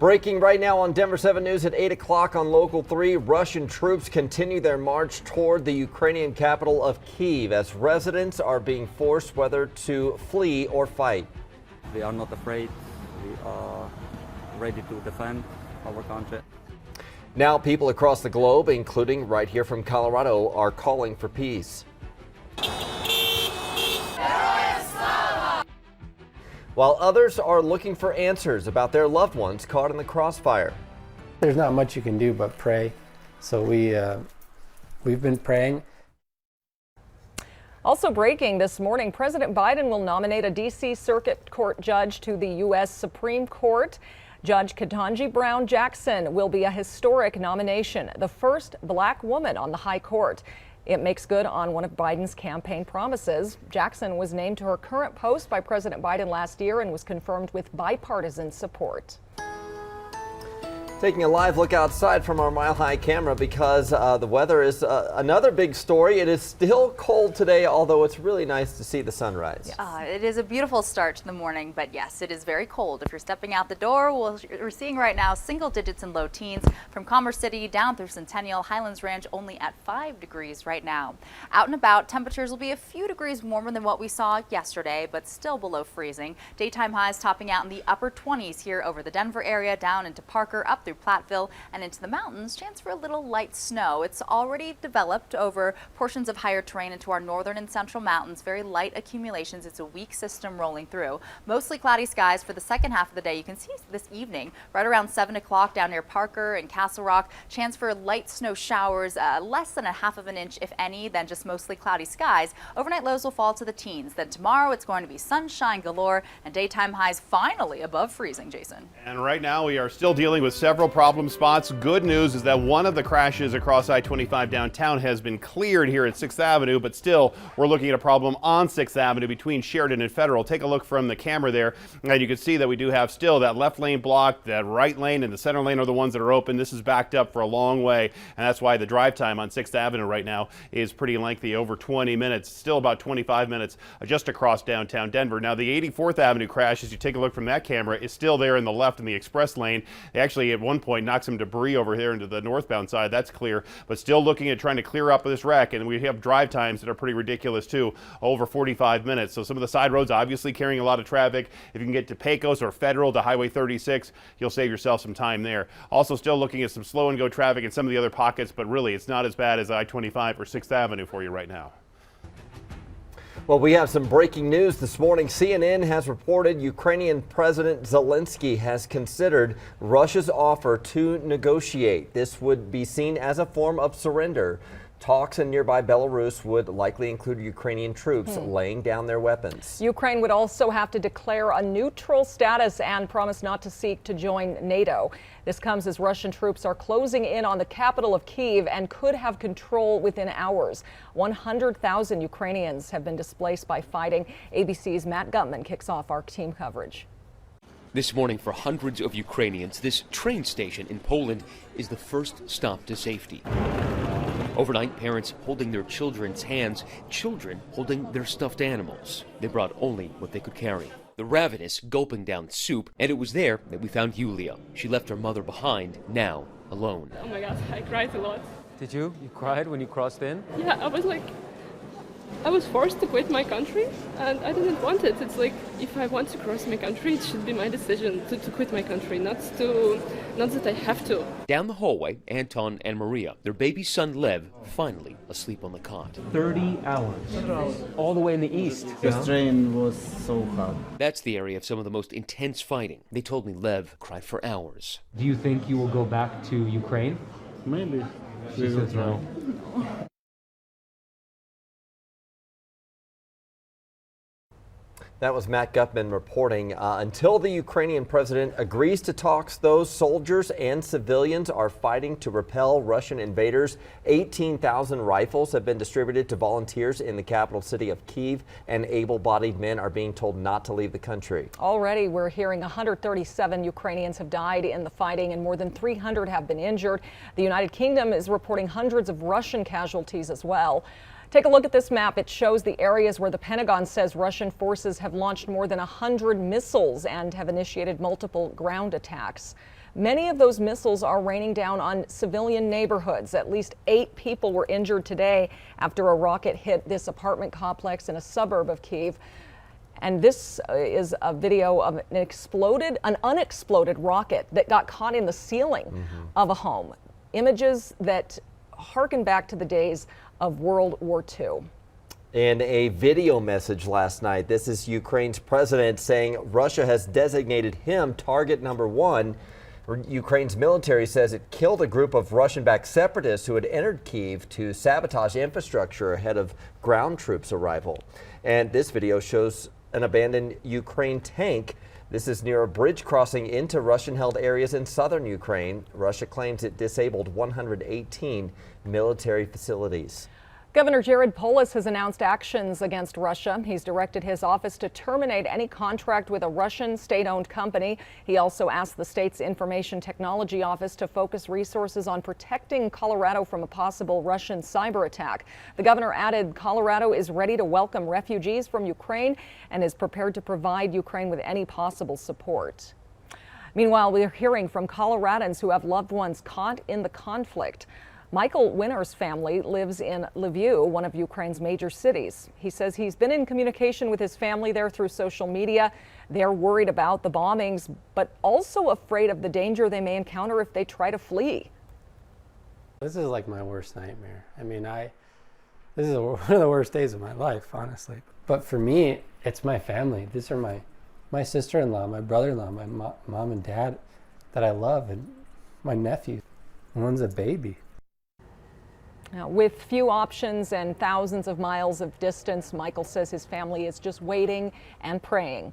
Breaking right now on Denver 7 News at 8 o'clock on Local 3, Russian troops continue their march toward the Ukrainian capital of Kiev as residents are being forced whether to flee or fight. We are not afraid. We are ready to defend our country. Now people across the globe, including right here from Colorado, are calling for peace. While others are looking for answers about their loved ones caught in the crossfire. There's not much you can do but pray. So we've been praying. Also breaking this morning, President Biden will nominate a D.C. Circuit Court judge to the U.S. Supreme Court. Judge Ketanji Brown Jackson will be a historic nomination, the first black woman on the high court. It makes good on one of Biden's campaign promises. Jackson was named to her current post by President Biden last year and was confirmed with bipartisan support. Taking a live look outside from our Mile High camera because the weather is another big story. It is still cold today, although it's really nice to see the sunrise. It is a beautiful start to the morning, but yes, it is very cold. If you're stepping out the door, we're seeing right now single digits and low teens from Commerce City down through Centennial. Highlands Ranch only at 5 degrees right now. Out and about, temperatures will be a few degrees warmer than what we saw yesterday, but still below freezing. Daytime highs topping out in the upper 20s here over the Denver area, down into Parker, up through Platteville and into the mountains. Chance for a little light snow. It's already developed over portions of higher terrain into our northern and central mountains. Very light accumulations. It's a weak system rolling through. Mostly cloudy skies for the second half of the day. You can see this evening right around 7 o'clock down near Parker and Castle Rock. Chance for light snow showers, less than a half of an inch if any, then just mostly cloudy skies. Overnight lows will fall to the teens. Then tomorrow it's going to be sunshine galore and daytime highs finally above freezing, Jason. And right now we are still dealing with several problem spots. Good news is that one of the crashes across I-25 downtown has been cleared here at 6th Avenue, but still we're looking at a problem on 6th Avenue between Sheridan and Federal. Take a look from the camera there, and you can see that we do have still that left lane blocked, that right lane and the center lane are the ones that are open. This is backed up for a long way, and that's why the drive time on 6th Avenue right now is pretty lengthy, over 20 minutes, still about 25 minutes just across downtown Denver. Now the 84th Avenue crash, as you take a look from that camera, is still there in the left in the express lane. They actually at one point knocked some debris over here into the northbound side. That's clear, but still looking at trying to clear up this wreck, and we have drive times that are pretty ridiculous too, over 45 minutes. So some of the side roads obviously carrying a lot of traffic. If you can get to Pecos or Federal to Highway 36, you'll save yourself some time there. Also still looking at some slow and go traffic in some of the other pockets, but really it's not as bad as I-25 or 6th Avenue for you right now. Well, we have some breaking news this morning. CNN has reported Ukrainian President Zelensky has considered Russia's offer to negotiate. This would be seen as a form of surrender. Talks in nearby Belarus would likely include Ukrainian troops laying down their weapons. Ukraine would also have to declare a neutral status and promise not to seek to join NATO. This comes as Russian troops are closing in on the capital of Kiev and could have control within hours. 100,000 Ukrainians have been displaced by fighting. ABC's Matt Gutman kicks off our team coverage. This morning, for hundreds of Ukrainians, this train station in Poland is the first stop to safety. Overnight, parents holding their children's hands, children holding their stuffed animals. They brought only what they could carry. The ravenous gulping down soup, and it was there that we found Yulia. She left her mother behind, now alone. Oh my God, I cried a lot. Did you? You cried when you crossed in? Yeah, I was forced to quit my country, and I didn't want it. It's like, if I want to cross my country, it should be my decision to quit my country, not that I have to. Down the hallway, Anton and Maria, their baby son Lev, finally asleep on the cot. 30 hours. All the way in the east. This train was so hard. That's the area of some of the most intense fighting. They told me Lev cried for hours. Do you think you will go back to Ukraine? Maybe. She says no. That was Matt Gutman reporting. Until the Ukrainian president agrees to talks, those soldiers and civilians are fighting to repel Russian invaders. 18,000 rifles have been distributed to volunteers in the capital city of Kiev, and able-bodied men are being told not to leave the country. Already, we're hearing 137 Ukrainians have died in the fighting and more than 300 have been injured. The United Kingdom is reporting hundreds of Russian casualties as well. Take a look at this map. It shows the areas where the Pentagon says Russian forces have launched more than 100 missiles and have initiated multiple ground attacks. Many of those missiles are raining down on civilian neighborhoods. At least 8 people were injured today after a rocket hit this apartment complex in a suburb of Kiev. And this is a video of an unexploded rocket that got caught in the ceiling of a home. Images that harken back to the days of World War II. In a video message last night, this is Ukraine's president saying Russia has designated him target number 1. Ukraine's military says it killed a group of Russian-backed separatists who had entered Kiev to sabotage infrastructure ahead of ground troops' arrival. And this video shows an abandoned Ukraine tank. This is near a bridge crossing into Russian-held areas in southern Ukraine. Russia claims it disabled 118 military facilities. Governor Jared Polis has announced actions against Russia. He's directed his office to terminate any contract with a Russian state-owned company. He also asked the state's Information Technology Office to focus resources on protecting Colorado from a possible Russian cyber attack. The governor added Colorado is ready to welcome refugees from Ukraine and is prepared to provide Ukraine with any possible support. Meanwhile, we're hearing from Coloradans who have loved ones caught in the conflict. Michael Winner's family lives in Lviv, one of Ukraine's major cities. He says he's been in communication with his family there through social media. They're worried about the bombings, but also afraid of the danger they may encounter if they try to flee. This is like my worst nightmare. I mean, this is one of the worst days of my life, honestly. But for me, it's my family. These are my sister-in-law, my brother-in-law, my mom and dad that I love, and my nephew. One's a baby. Now, with few options and thousands of miles of distance, Michael says his family is just waiting and praying.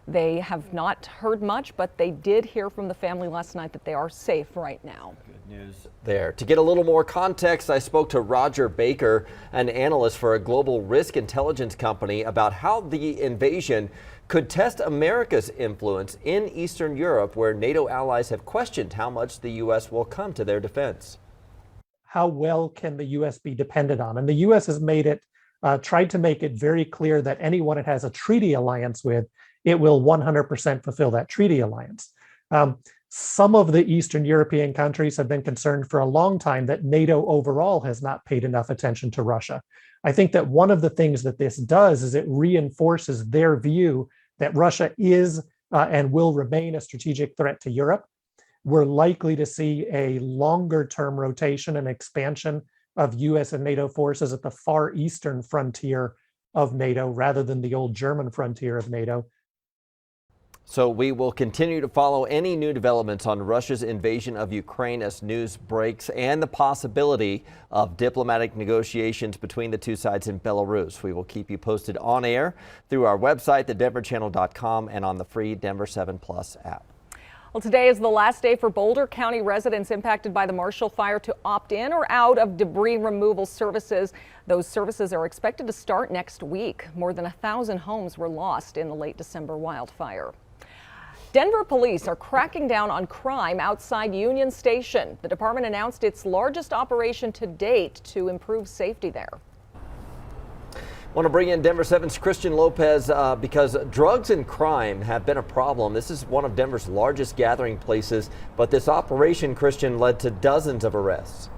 They have not heard much, but they did hear from the family last night that they are safe right now. Good news there. To get a little more context, I spoke to Roger Baker, an analyst for a global risk intelligence company, about how the invasion could test America's influence in Eastern Europe, where NATO allies have questioned how much the U.S. will come to their defense. How well can the U.S. be depended on? And the U.S. has tried to make it very clear that anyone it has a treaty alliance with, it will 100% fulfill that treaty alliance. Some of the Eastern European countries have been concerned for a long time that NATO overall has not paid enough attention to Russia. I think that one of the things that this does is it reinforces their view that Russia is and will remain a strategic threat to Europe. We're likely to see a longer-term rotation and expansion of U.S. and NATO forces at the far eastern frontier of NATO rather than the old German frontier of NATO. So we will continue to follow any new developments on Russia's invasion of Ukraine as news breaks, and the possibility of diplomatic negotiations between the two sides in Belarus. We will keep you posted on air through our website, thedenverchannel.com, and on the free Denver 7 Plus app. Well, today is the last day for Boulder County residents impacted by the Marshall Fire to opt in or out of debris removal services. Those services are expected to start next week. More than 1,000 homes were lost in the late December wildfire. Denver police are cracking down on crime outside Union Station. The department announced its largest operation to date to improve safety there. Want to bring in Denver 7's Christian Lopez because drugs and crime have been a problem. This is one of Denver's largest gathering places, but this operation, Christian, led to dozens of arrests.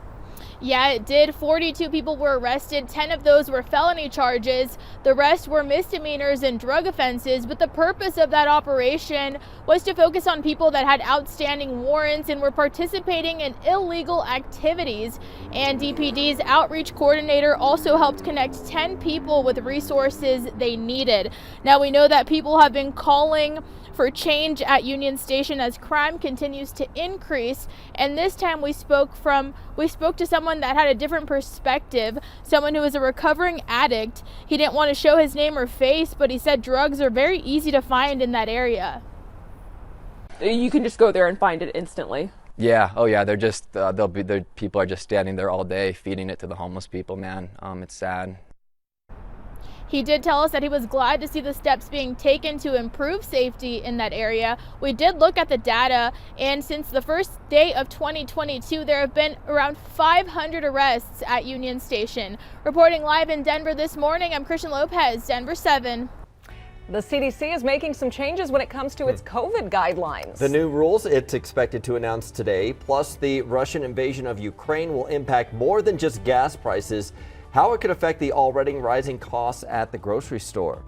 Yeah, it did. 42 people were arrested. 10 of those were felony charges. The rest were misdemeanors and drug offenses. But the purpose of that operation was to focus on people that had outstanding warrants and were participating in illegal activities. And DPD's outreach coordinator also helped connect 10 people with resources they needed. Now, we know that people have been calling for change at Union Station as crime continues to increase, and this time we spoke to someone that had a different perspective, someone who is a recovering addict. He didn't want to show his name or face, but he said drugs are very easy to find in that area. You can just go there and find it instantly. Yeah, oh yeah, they're just people are just standing there all day feeding it to the homeless people, man. It's sad. He did tell us that he was glad to see the steps being taken to improve safety in that area. We did look at the data, and since the first day of 2022, there have been around 500 arrests at Union Station. Reporting live in Denver this morning, I'm Christian Lopez, Denver 7. The CDC is making some changes when it comes to its COVID guidelines. The new rules it's expected to announce today, plus the Russian invasion of Ukraine, will impact more than just gas prices, how it could affect the already rising costs at the grocery store.